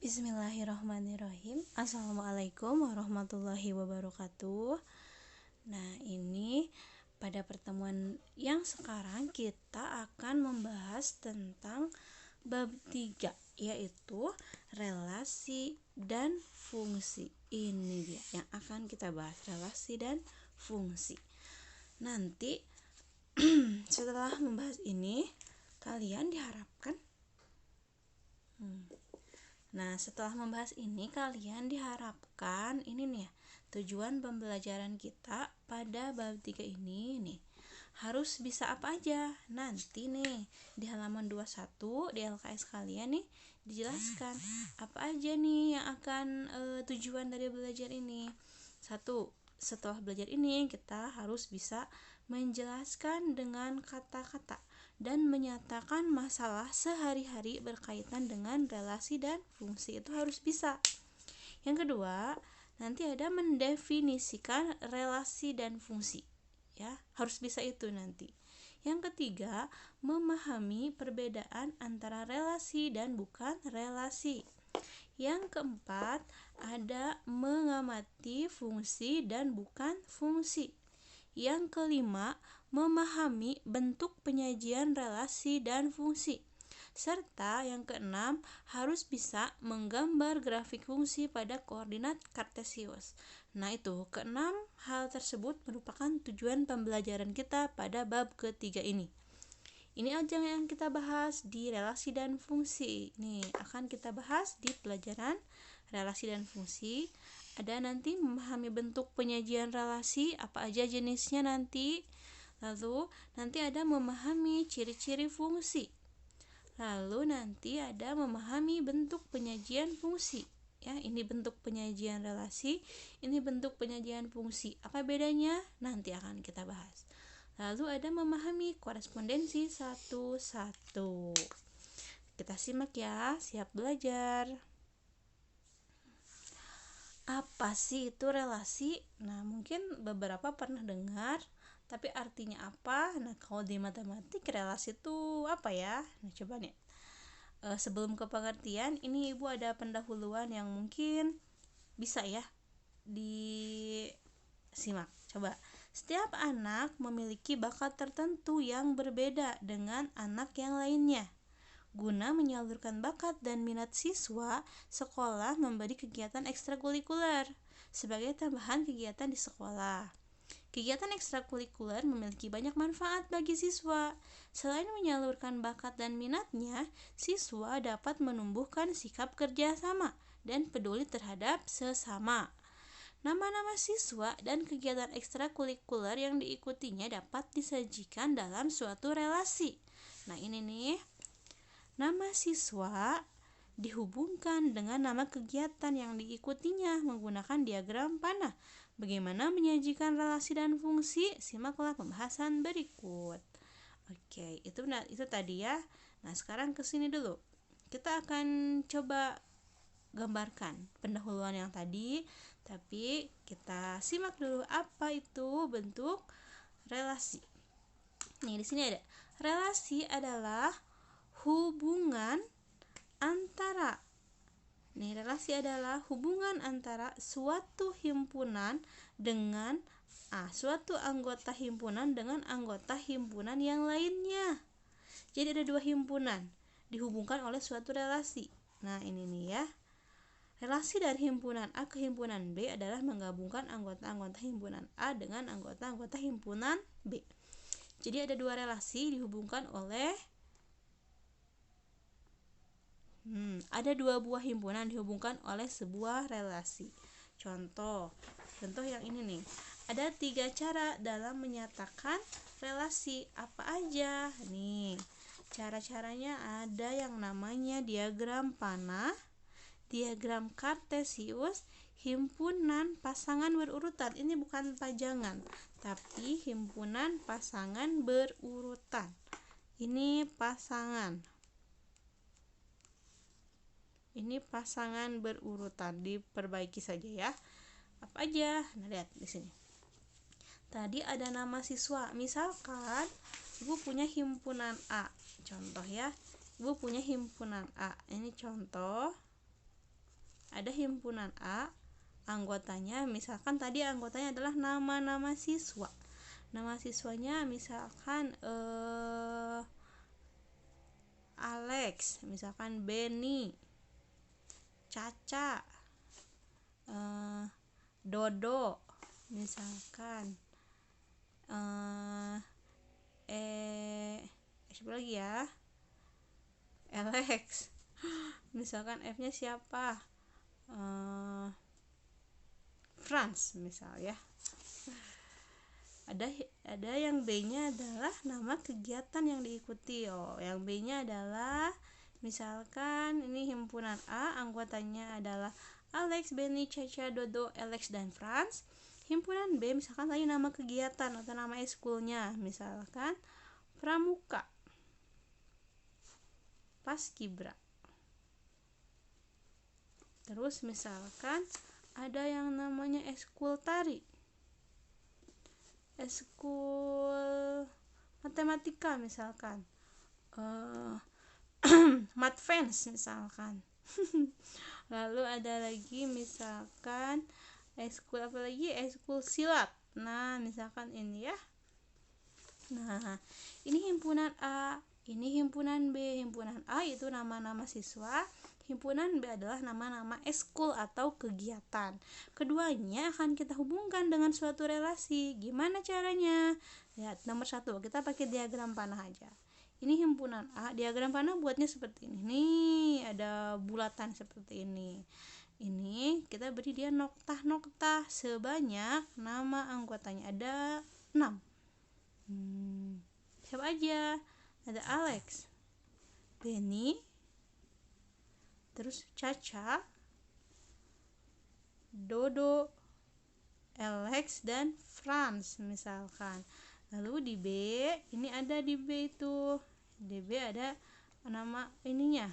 Bismillahirrahmanirrahim. Assalamualaikum warahmatullahi wabarakatuh. Nah, ini pada pertemuan yang sekarang kita akan membahas tentang bab 3, yaitu relasi dan fungsi. Ini dia yang akan kita bahas, relasi dan fungsi. Nanti setelah membahas ini, kalian diharapkan setelah membahas ini kalian diharapkan ini nih, tujuan pembelajaran kita pada bab 3 ini nih harus bisa apa aja. Nanti nih di halaman 21 di LKS kalian nih dijelaskan apa aja nih yang akan tujuan dari belajar ini. Satu, setelah belajar ini kita harus bisa menjelaskan dengan kata-kata dan menyatakan masalah sehari-hari berkaitan dengan relasi dan fungsi, itu harus bisa. Yang kedua, nanti ada mendefinisikan relasi dan fungsi, ya harus bisa itu nanti. Yang ketiga, memahami perbedaan antara relasi dan bukan relasi. Yang keempat, ada mengamati fungsi dan bukan fungsi. Yang kelima, memahami bentuk penyajian relasi dan fungsi. Serta yang keenam, harus bisa menggambar grafik fungsi pada koordinat kartesius. Nah, itu keenam hal tersebut merupakan tujuan pembelajaran kita pada bab ketiga ini. Ini aja yang kita bahas di relasi dan fungsi. Nih, akan kita bahas di pelajaran relasi dan fungsi. Ada nanti memahami bentuk penyajian relasi, apa aja jenisnya nanti. Lalu nanti ada memahami ciri-ciri fungsi. Lalu nanti ada memahami bentuk penyajian fungsi. Ya, ini bentuk penyajian relasi, ini bentuk penyajian fungsi. Apa bedanya? Nanti akan kita bahas. Lalu ada memahami korespondensi satu-satu. Kita simak ya, siap belajar. Apa sih itu relasi? Nah, mungkin beberapa pernah dengar, tapi artinya apa? Nah, kalau di matematik relasi itu apa ya? Nah, coba nih. Sebelum ke pengertian, ini Ibu ada pendahuluan yang mungkin bisa ya disimak. Coba. Setiap anak memiliki bakat tertentu yang berbeda dengan anak yang lainnya. Guna menyalurkan bakat dan minat siswa, sekolah memberi kegiatan ekstrakurikuler sebagai tambahan kegiatan di sekolah. Kegiatan ekstrakurikuler memiliki banyak manfaat bagi siswa. Selain menyalurkan bakat dan minatnya, siswa dapat menumbuhkan sikap kerjasama dan peduli terhadap sesama. Nama-nama siswa dan kegiatan ekstrakurikuler yang diikutinya dapat disajikan dalam suatu relasi. Nah, ini nih. Nama siswa dihubungkan dengan nama kegiatan yang diikutinya menggunakan diagram panah. Bagaimana menyajikan relasi dan fungsi? Simaklah pembahasan berikut. Oke, itu tadi ya. Nah, sekarang ke sini dulu. Kita akan coba gambarkan pendahuluan yang tadi, tapi kita simak dulu apa itu bentuk relasi. Nih, di sini ada. Relasi adalah hubungan antara suatu himpunan dengan suatu anggota himpunan dengan anggota himpunan yang lainnya. Jadi ada dua himpunan dihubungkan oleh suatu relasi. Nah, ini nih ya. Relasi dari himpunan A ke himpunan B adalah menggabungkan anggota-anggota himpunan A dengan anggota-anggota himpunan B. Jadi ada dua relasi dihubungkan oleh ada dua buah himpunan dihubungkan oleh sebuah relasi. Contoh yang ini nih. Ada 3 cara dalam menyatakan relasi. Apa aja? Nih, cara-caranya ada yang namanya diagram panah, diagram kartesius, himpunan pasangan berurutan. Ini bukan pajangan, tapi himpunan pasangan berurutan. Ini pasangan. Ini pasangan berurutan, diperbaiki saja ya. Apa aja? Nah, lihat di sini. Tadi ada nama siswa. Misalkan Ibu punya himpunan A. Contoh ya. Ibu punya himpunan A. Ini contoh. Ada himpunan A, anggotanya misalkan tadi anggotanya adalah nama-nama siswa. Nama siswanya misalkan Alex, misalkan Benny, Caca, Dodo, misalkan siapa lagi ya, Alex. Misalkan F-nya siapa, Franz misal ya. Ada yang B-nya adalah nama kegiatan yang diikuti. Yang B-nya adalah misalkan ini himpunan A, anggotanya adalah Alex, Benny, Caca, Dodo, Alex, dan Franz. Himpunan B misalkan tadi nama kegiatan atau nama eskulnya, misalkan Pramuka, Paskibra. Terus misalkan ada yang namanya eskul tari, eskul matematika misalkan, Mathfans misalkan. Lalu ada lagi misalkan eskul apa lagi, eskul silat. Nah misalkan ini ya. Nah ini himpunan A, ini himpunan B. Himpunan A itu nama-nama siswa, himpunan B adalah nama-nama eskul atau kegiatan. Keduanya akan kita hubungkan dengan suatu relasi. Gimana caranya? Lihat nomor 1, kita pakai diagram panah aja. Ini himpunan A, diagram panah buatnya seperti ini. Nih, ada bulatan seperti ini. Ini kita beri dia noktah-noktah sebanyak nama anggotanya ada 6. Siapa aja? Ada Alex, Benny, terus Caca, Dodo, Alex, dan Franz misalkan. Lalu di B, ini ada di B itu. Di B ada nama ininya.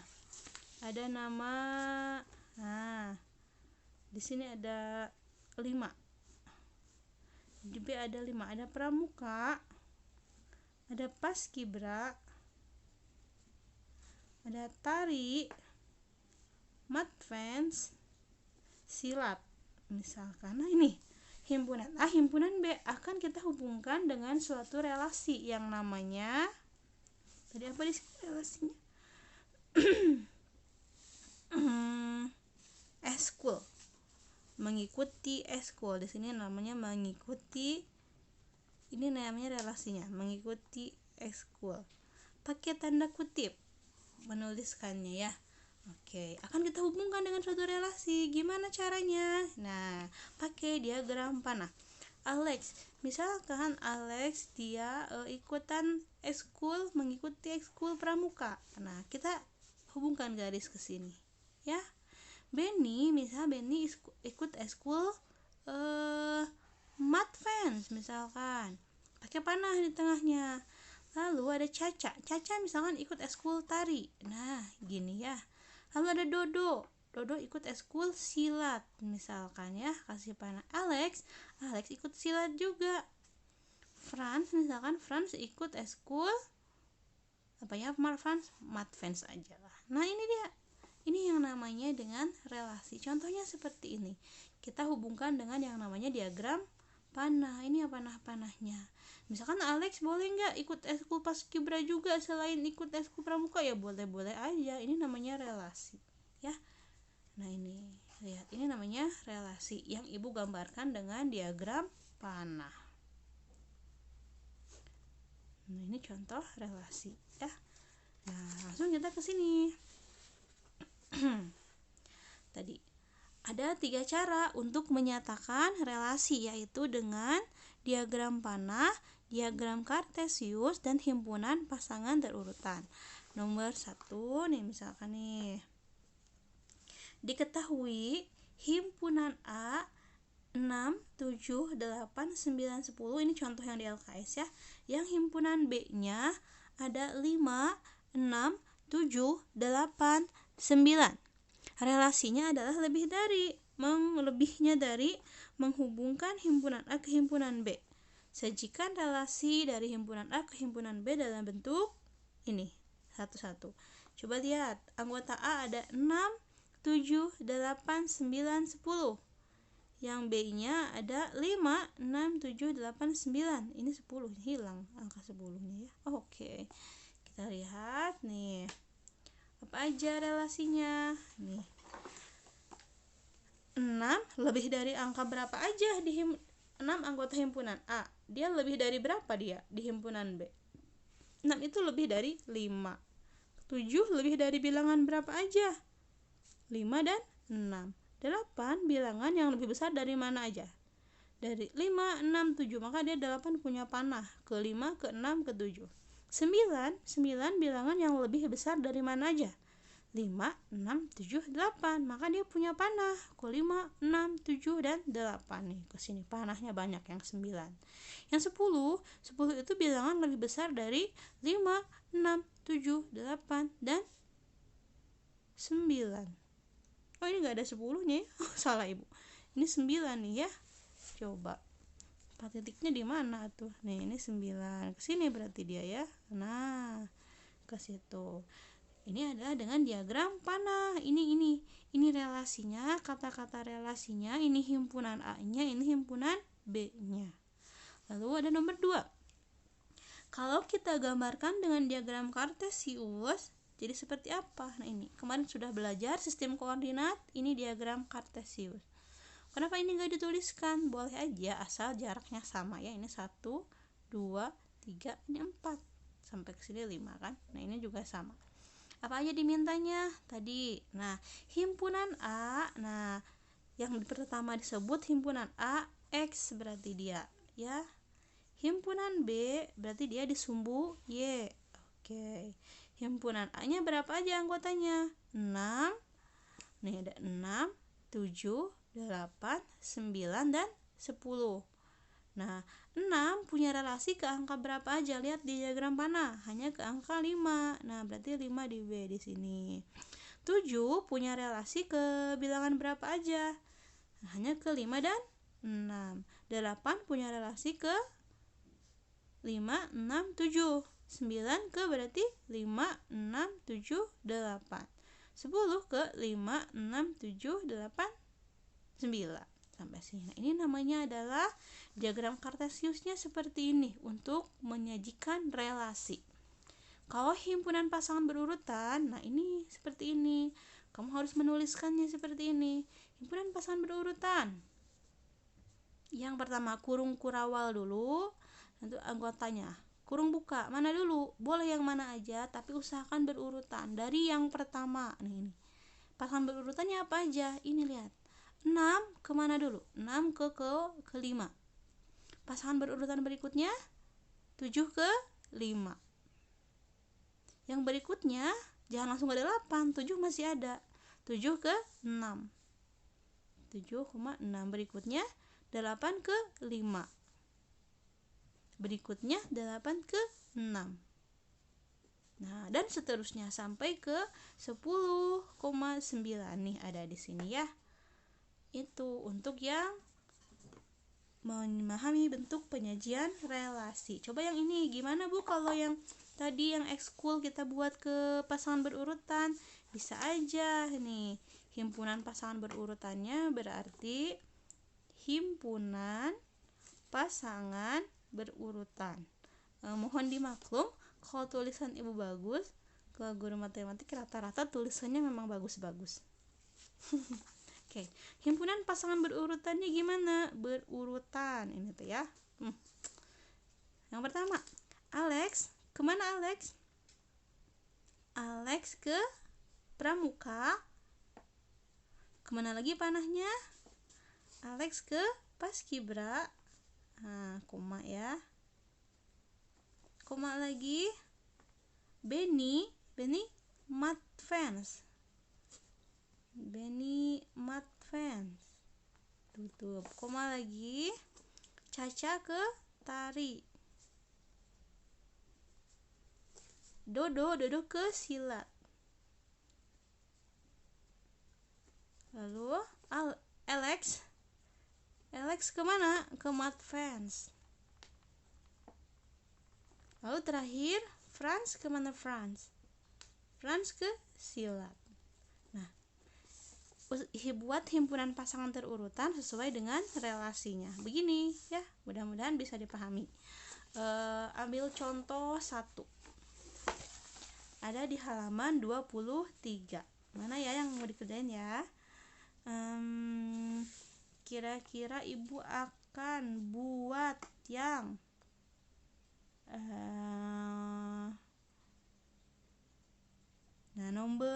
Ada nama, nah di sini ada 5. Di B ada 5, ada Pramuka, ada Paskibra, ada tari, Mathfans, silat misalkan. Nah ini himpunan A, himpunan B akan kita hubungkan dengan suatu relasi yang namanya tadi apa di sini relasinya? Eskul, mengikuti eskul. Di sini namanya mengikuti, ini namanya relasinya mengikuti eskul. Pakai tanda kutip menuliskannya ya. Oke, akan kita hubungkan dengan suatu relasi. Gimana caranya? Nah, pakai diagram panah. Alex, misalkan Alex dia ikutan eskul, mengikuti eskul pramuka. Nah, kita hubungkan garis ke sini, ya. Benny, misal Benny ikut eskul Mathfans misalkan. Pakai panah di tengahnya. Lalu ada Caca. Caca misalkan ikut eskul tari. Nah, gini ya. Lalu ada Dodo ikut eskul silat misalkan ya, kasih panah. Alex ikut silat juga. Franz misalkan Franz ikut eskul apa ya, Franz Mathfans aja lah. Nah ini dia, ini yang namanya dengan relasi. Contohnya seperti ini, kita hubungkan dengan yang namanya diagram panah. Ini ya panah-panahnya. Misalkan Alex boleh nggak ikut eskul paskibra juga selain ikut eskul pramuka? Ya boleh-boleh aja. Ini namanya relasi ya. Nah ini lihat, ini namanya relasi yang ibu gambarkan dengan diagram panah. Nah ini contoh relasi ya. Nah langsung kita ke sini. Tadi ada 3 cara untuk menyatakan relasi, yaitu dengan diagram panah, diagram kartesius, dan himpunan pasangan terurutan. Nomor 1 nih, misalkan nih, diketahui himpunan A 6, 7, 8, 9, 10. Ini contoh yang di LKS ya. Yang himpunan B nya ada 5, 6, 7, 8, 9. Relasinya adalah lebihnya dari menghubungkan himpunan A ke himpunan B. Sajikan relasi dari himpunan A ke himpunan B dalam bentuk ini satu-satu. Coba lihat, anggota A ada 6, 7, 8, 9, 10. Yang B-nya ada 5, 6, 7, 8, 9. Ini 10, hilang angka 10-nya ya. Oke. Kita lihat nih. Apa aja relasinya? Nih. 6 lebih dari angka berapa aja di 6 anggota himpunan A. Dia lebih dari berapa dia di himpunan B? 6 itu lebih dari 5. 7 lebih dari bilangan berapa aja? 5 dan 6. 8 bilangan yang lebih besar dari mana aja? Dari 5, 6, 7. Maka dia 8 punya panah. Ke 5, ke 6, ke 7. 9 bilangan yang lebih besar dari mana aja? 5, 6, 7, 8. Maka dia punya panah. Ke 5, 6, 7, dan 8. Nih, ke sini panahnya banyak yang 9. Yang 10 itu bilangan lebih besar dari 5, 6, 7, 8, dan 9. Oh, ini gak ada 10-nya ya. Salah ibu. Ini 9 nih ya. Coba 4 titiknya di mana tuh? Nih, ini 9. Ke sini berarti dia ya. Nah, ke situ. Ini adalah dengan diagram panah. Ini relasinya, kata-kata relasinya. Ini himpunan A-nya, ini himpunan B-nya. Lalu ada nomor 2. Kalau kita gambarkan dengan diagram kartesius, jadi seperti apa? Nah, ini kemarin sudah belajar sistem koordinat. Ini diagram kartesius. Kenapa ini gak dituliskan? Boleh aja asal jaraknya sama ya. Ini 1, 2, 3, ini 4. Sampai ke sini 5 kan. Nah, ini juga sama. Apa aja dimintanya tadi? Nah, himpunan A. Nah, yang pertama disebut himpunan A, X berarti dia ya. Himpunan B berarti dia di sumbu Y. Oke. Himpunan A-nya berapa aja anggotanya? 6. Nih ada 6, 7, 8, 9, dan 10. Nah, 6 punya relasi ke angka berapa aja? Lihat di diagram panah, hanya ke angka 5. Nah, berarti 5 di B di sini. 7 punya relasi ke bilangan berapa aja? Hanya ke 5 dan 6. 8 punya relasi ke 5, 6, 7. 9 ke berarti 5, 6, 7, 8. 10 ke 5, 6, 7, 8, 9. Sampai sini. Nah, ini namanya adalah diagram kartesiusnya seperti ini untuk menyajikan relasi. Kalau himpunan pasangan berurutan, nah ini seperti ini. Kamu harus menuliskannya seperti ini. Himpunan pasangan berurutan. Yang pertama kurung kurawal dulu, nanti anggotanya. Kurung buka, mana dulu? Boleh yang mana aja, tapi usahakan berurutan. Dari yang pertama, nih ini. Pasangan berurutannya apa aja? Ini lihat. 6 kemana dulu? 6 ke 5. Pasangan berurutan berikutnya 7 ke 5. Yang berikutnya jangan langsung ke 8, 7 masih ada. 7 ke 6. 7,6. Berikutnya 8 ke 5. Berikutnya 8 ke 6. Nah, dan seterusnya sampai ke 10,9 nih ada di sini ya. Itu untuk yang memahami bentuk penyajian relasi. Coba yang ini gimana Bu? Kalau yang tadi yang ekskul kita buat ke pasangan berurutan, bisa aja nih. Himpunan pasangan berurutannya berarti himpunan pasangan berurutan. Mohon dimaklum kalau tulisan Ibu bagus, ke guru matematik rata-rata tulisannya memang bagus-bagus. Oke, himpunan pasangan berurutannya gimana? Berurutan ini tuh ya. Yang pertama, Alex, kemana Alex? Alex ke pramuka. Kemana lagi panahnya? Alex ke paskibra. Nah, koma ya. Koma lagi. Benny mat fans. Benny mat fans. Tutup. Koma lagi. Caca ke tari. Dodo ke silat. Lalu Alex kemana? Ke mat fans. Lalu terakhir Franz kemana Franz? Franz ke silat. Nah, buat himpunan pasangan terurutan sesuai dengan relasinya. Begini ya, mudah-mudahan bisa dipahami. Ambil contoh 1. Ada di halaman 23. Mana ya yang mau dikerjain ya? Kira-kira ibu akan buat yang nomor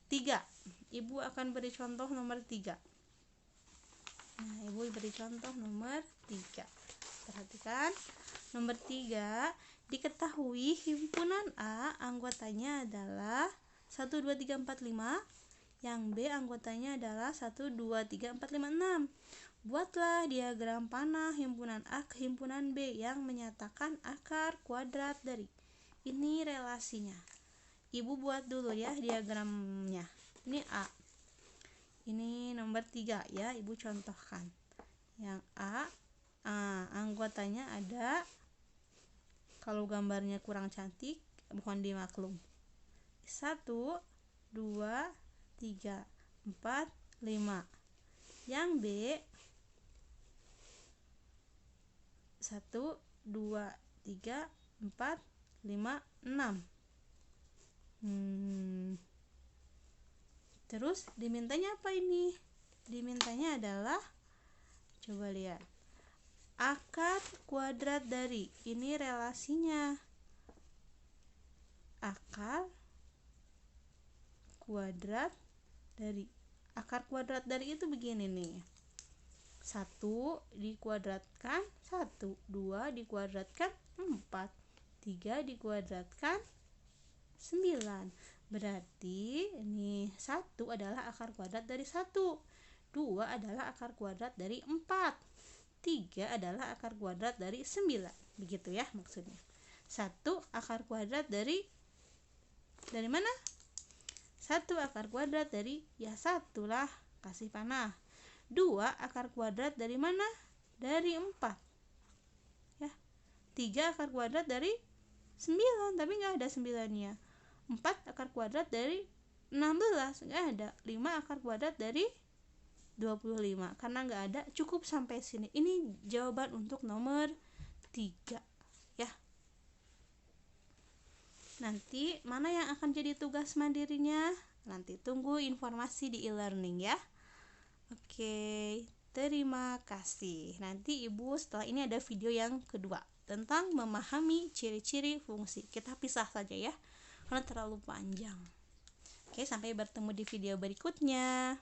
3. Ibu akan beri contoh nomor 3. Ibu beri contoh nomor 3. Perhatikan. Nomor 3, diketahui himpunan A anggotanya adalah 1, 2, 3, 4, 5. Yang B anggotanya adalah 1, 2, 3, 4, 5, 6. Buatlah diagram panah himpunan A ke himpunan B yang menyatakan akar kuadrat dari. Ini relasinya. Ibu buat dulu ya diagramnya. Ini A. Ini nomor 3 ya, ibu contohkan. Yang A, anggotanya ada, kalau gambarnya kurang cantik mohon dimaklum, 1, 2, 3, 4, 5. Yang B 1, 2, 3, 4, 5, 6. Terus dimintanya apa ini? Dimintanya adalah, coba lihat, akar kuadrat dari. Ini relasinya. Akar kuadrat dari. Akar kuadrat dari itu begini nih. 1 dikuadratkan 1, 2 dikuadratkan 4, 3 dikuadratkan 9. Berarti ini 1 adalah akar kuadrat dari 1, 2 adalah akar kuadrat dari 4, 3 adalah akar kuadrat dari 9. Begitu ya maksudnya. 1 akar kuadrat dari mana? 1 akar kuadrat dari, ya 1 lah, kasih panah. 2 akar kuadrat dari mana? Dari 4 ya. 3 akar kuadrat dari 9, tapi nggak ada 9-nya. 4 akar kuadrat dari 16, nggak ada. 5 akar kuadrat dari 25, karena nggak ada. Cukup sampai sini. Ini jawaban untuk nomor 3 ya. Nanti mana yang akan jadi tugas mandirinya? Nanti tunggu informasi di e-learning ya. Oke, terima kasih. Nanti ibu setelah ini ada video yang kedua tentang memahami ciri-ciri fungsi. Kita pisah saja ya, karena terlalu panjang. Oke, sampai bertemu di video berikutnya.